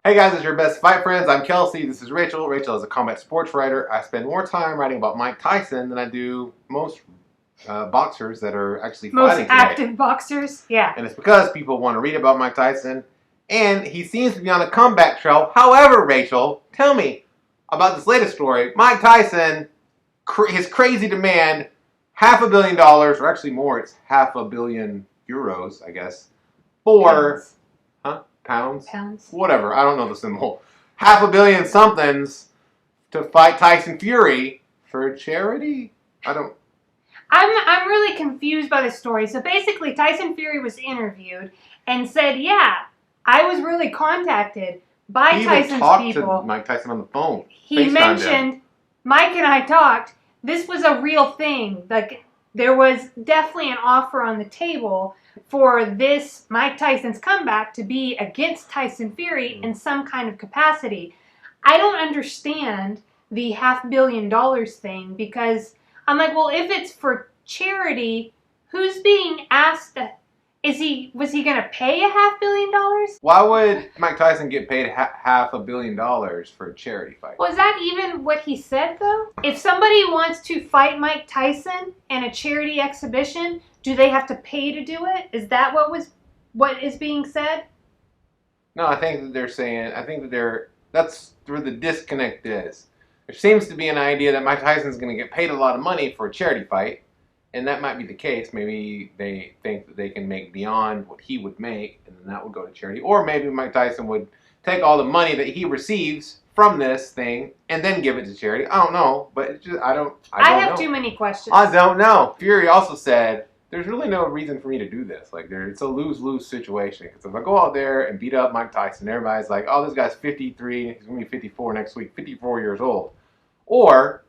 Hey guys, it's your best fight friends. I'm Kelsey. This is Rachel. Rachel is a combat sports writer. I spend more time writing about Mike Tyson than I do most boxers that are actually fighting today. Most active boxers, yeah. And it's because people want to read about Mike Tyson, and he seems to be on a comeback trail. However, Rachel, tell me about this latest story. Mike Tyson, his crazy demand, $500 million, or actually more, it's €500 million, I guess, for... Pounds? Pounds. Whatever. I don't know the symbol. $500 million somethings to fight Tyson Fury for charity? I'm really confused by the story. So basically, Tyson Fury was interviewed and said, yeah, I was really contacted by Tyson's people. He talked to Mike Tyson on the phone. He mentioned, Mike and I talked, this was a real thing. Like, there was definitely an offer on the table for this Mike Tyson's comeback to be against Tyson Fury in some kind of capacity. I don't understand the $500 million thing, because I'm like, well, if it's for charity, who's being asked? Was he going to pay $500 million? Why would Mike Tyson get paid $500 million for a charity fight? Was that even what he said, though? If somebody wants to fight Mike Tyson in a charity exhibition, do they have to pay to do it? Is that what is being said? No, I think that they're saying, that's where the disconnect is. There seems to be an idea that Mike Tyson's going to get paid a lot of money for a charity fight, and that might be the case. Maybe they think that they can make beyond what he would make, and then that would go to charity. Or maybe Mike Tyson would take all the money that he receives from this thing and then give it to charity. I don't know, but it's just, I don't have know. too many questions. I don't know. Fury also said, there's really no reason for me to do this. Like, it's a lose-lose situation. Because if I go out there and beat up Mike Tyson, everybody's like, oh, this guy's 53, he's going to be 54 next week, 54 years old. Or,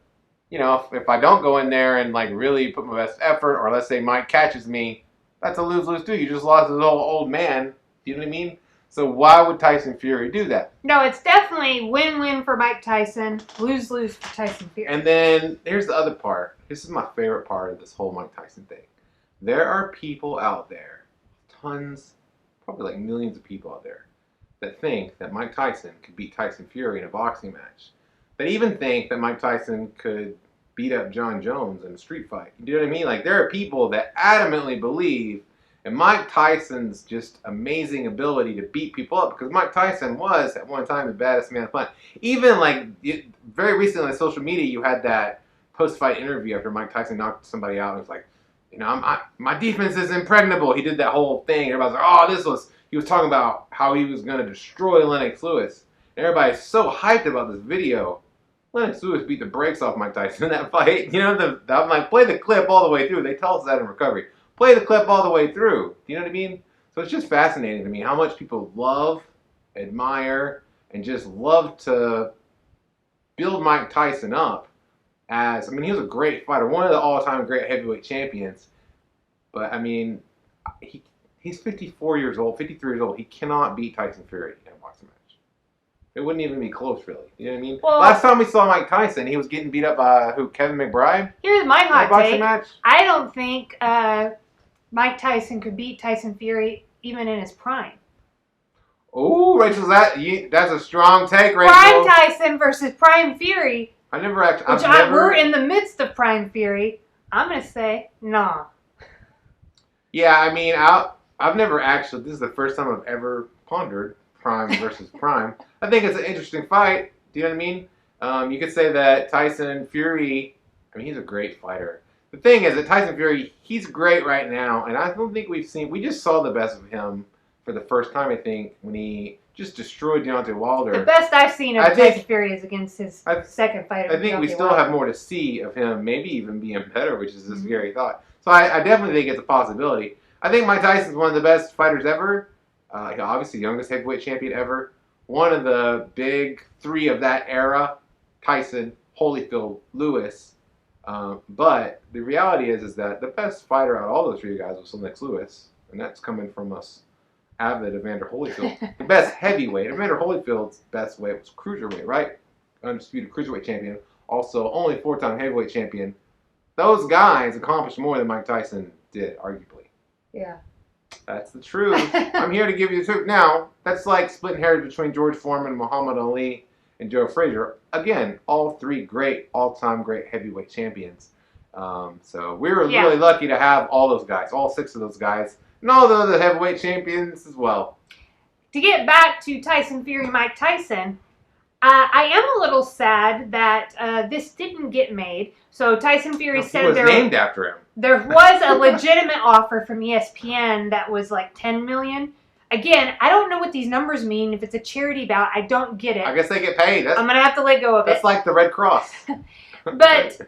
you know, if I don't go in there and, like, really put my best effort, or let's say Mike catches me, that's a lose-lose too. You just lost this old man. You know what I mean? So why would Tyson Fury do that? No, it's definitely win-win for Mike Tyson, lose-lose for Tyson Fury. And then here's the other part. This is my favorite part of this whole Mike Tyson thing. There are people out there, tons, probably like millions of people out there, that think that Mike Tyson could beat Tyson Fury in a boxing match. That even think that Mike Tyson could beat up John Jones in a street fight. You know what I mean? Like, there are people that adamantly believe in Mike Tyson's just amazing ability to beat people up, because Mike Tyson was, at one time, the baddest man on the planet. Even, like, very recently on social media, you had that post-fight interview after Mike Tyson knocked somebody out, and it was like, you know, my defense is impregnable. He did that whole thing. Everybody's like, oh, he was talking about how he was going to destroy Lennox Lewis. And everybody's so hyped about this video. Lennox Lewis beat the brakes off Mike Tyson in that fight. You know, I'm like, play the clip all the way through. They tell us that in recovery. Play the clip all the way through. Do you know what I mean? So it's just fascinating to me how much people love, admire, and just love to build Mike Tyson up. I mean, he was a great fighter, one of the all-time great heavyweight champions. But, I mean, he's 54 years old, 53 years old. He cannot beat Tyson Fury in a boxing match. It wouldn't even be close, really. You know what I mean? Well, last time we saw Mike Tyson, he was getting beat up by, Kevin McBride? Here's my hot take. Match? I don't think Mike Tyson could beat Tyson Fury even in his prime. Oh, Rachel, that's a strong take, Rachel. Prime Tyson versus Prime Fury. We're in the midst of Prime Fury. I'm going to say, nah. Yeah, I mean, I've never actually, this is the first time I've ever pondered Prime versus Prime. I think it's an interesting fight. Do you know what I mean? You could say that Tyson Fury, I mean, he's a great fighter. The thing is that Tyson Fury, he's great right now, and I don't think we just saw the best of him for the first time, I think, when he just destroyed Deontay Wilder. The best I've seen of Tyson Fury is against his second fight. I think we still have more to see of him, maybe even being better, which is a scary thought. So I definitely think it's a possibility. I think Mike Tyson's one of the best fighters ever. Obviously, youngest heavyweight champion ever. One of the big three of that era: Tyson, Holyfield, Lewis. But the reality is that the best fighter out of all those three guys was Lennox Lewis, and that's coming from us avid Evander Holyfield. The best heavyweight. Evander Holyfield's best weight was cruiserweight, right? Undisputed cruiserweight champion. Also, only 4-time heavyweight champion. Those guys accomplished more than Mike Tyson did, arguably. Yeah. That's the truth. I'm here to give you the truth. Now, that's like splitting hairs between George Foreman, Muhammad Ali, and Joe Frazier. Again, all three great, all-time great heavyweight champions. So we were really lucky to have all those guys, all 6 of those guys, and all the other heavyweight champions as well. To get back to Tyson Fury, Mike Tyson, I am a little sad that this didn't get made. So Tyson Fury said was named after him. There was a legitimate offer from ESPN that was like $10 million. Again, I don't know what these numbers mean. If it's a charity bout, I don't get it. I guess they get paid. I'm gonna have to let go of it. That's like the Red Cross. But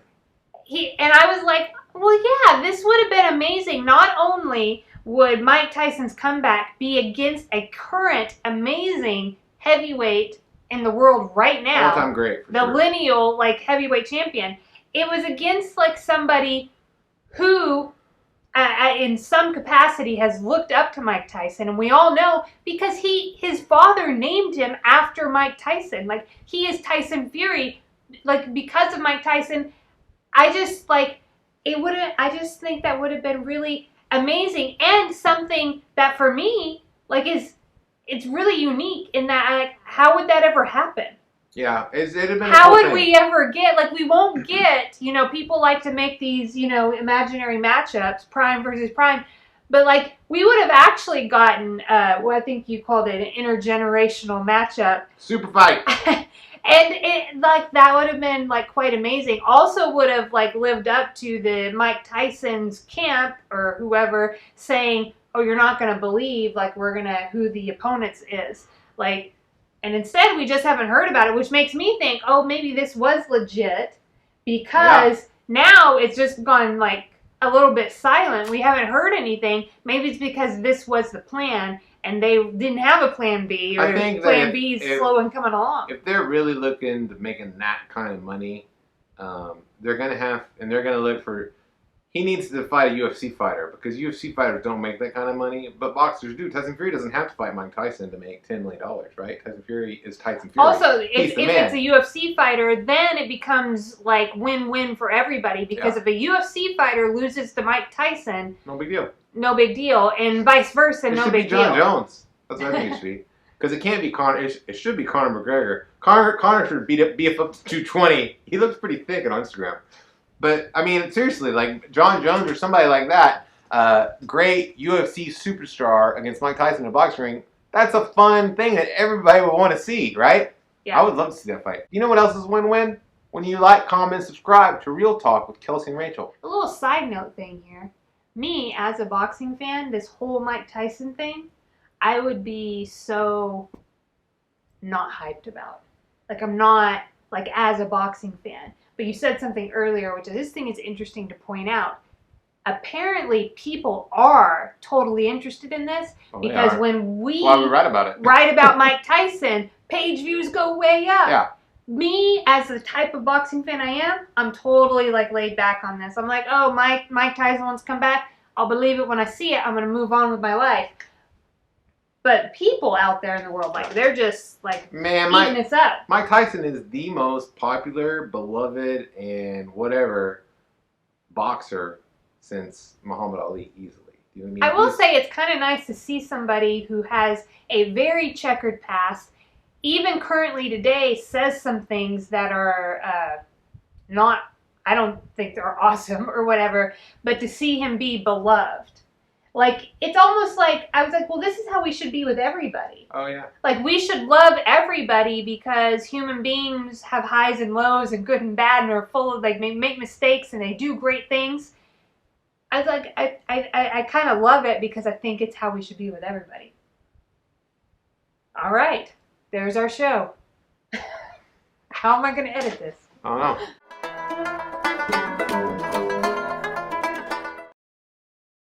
I was like, well, yeah, this would have been amazing. Not only would Mike Tyson's comeback be against a current amazing heavyweight in the world right now, all-time great, the lineal like heavyweight champion, it was against like somebody who in some capacity has looked up to Mike Tyson, and we all know because his father named him after Mike Tyson. Like, he is Tyson Fury, like, because of Mike Tyson. I just think that would have been really amazing, and something that for me, like, it's really unique in that, like, how would that ever happen? Yeah, it'd have been. How would we ever get, like, we won't get, people like to make these, imaginary matchups, prime versus prime, but, like, we would have actually gotten, what I think you called it, an intergenerational matchup. Superfight. And it, like, that would have been, like, quite amazing. Also would have, like, lived up to the Mike Tyson's camp, or whoever, saying, oh, you're not going to believe, like, who the opponents is. Like, and instead, we just haven't heard about it, which makes me think, oh, maybe this was legit, because now it's just gone, like, a little bit silent. We haven't heard anything. Maybe it's because this was the plan, and they didn't have a plan B, or plan B is slow and coming along. If they're really looking to making that kind of money, they're going to look for, he needs to fight a UFC fighter, because UFC fighters don't make that kind of money, but boxers do. Tyson Fury doesn't have to fight Mike Tyson to make $10 million, right? Tyson Fury is Tyson Fury. Also, if it's a UFC fighter, then it becomes like win-win for everybody, because if a UFC fighter loses to Mike Tyson, no big deal. No big deal, and vice versa, no big deal. It should be John Jones. That's what I think it should be. Because it can't be Conor. It should be Conor McGregor. Conor should beef up to 220. He looks pretty thick on Instagram. But, I mean, seriously, like, John Jones or somebody like that, great UFC superstar against Mike Tyson in a boxing ring, that's a fun thing that everybody would want to see, right? Yeah. I would love to see that fight. You know what else is win-win? When you like, comment, subscribe to Real Talk with Kelsey and Rachel. A little side note thing here. Me, as a boxing fan, this whole Mike Tyson thing, I would be so not hyped about. Like, I'm not, like, as a boxing fan. But you said something earlier, which this thing is interesting to point out. Apparently, people are totally interested in this, because when we write about it, write about Mike Tyson, page views go way up. Yeah. Me, as the type of boxing fan I am, I'm totally, like, laid back on this. I'm like, oh, Mike Tyson wants to come back. I'll believe it when I see it. I'm going to move on with my life. But people out there in the world, like, they're just, like, eating this up. Mike Tyson is the most popular, beloved, and whatever boxer since Muhammad Ali, easily. You know what I mean? I will say it's kind of nice to see somebody who has a very checkered past, even currently today, says some things that are not, I don't think they're awesome or whatever, but to see him be beloved. Like, it's almost like, I was like, well, this is how we should be with everybody. Oh, yeah. Like, we should love everybody, because human beings have highs and lows and good and bad, and are full of, like, make mistakes, and they do great things. I was like, I kind of love it, because I think it's how we should be with everybody. All right. There's our show. How am I going to edit this? I don't know.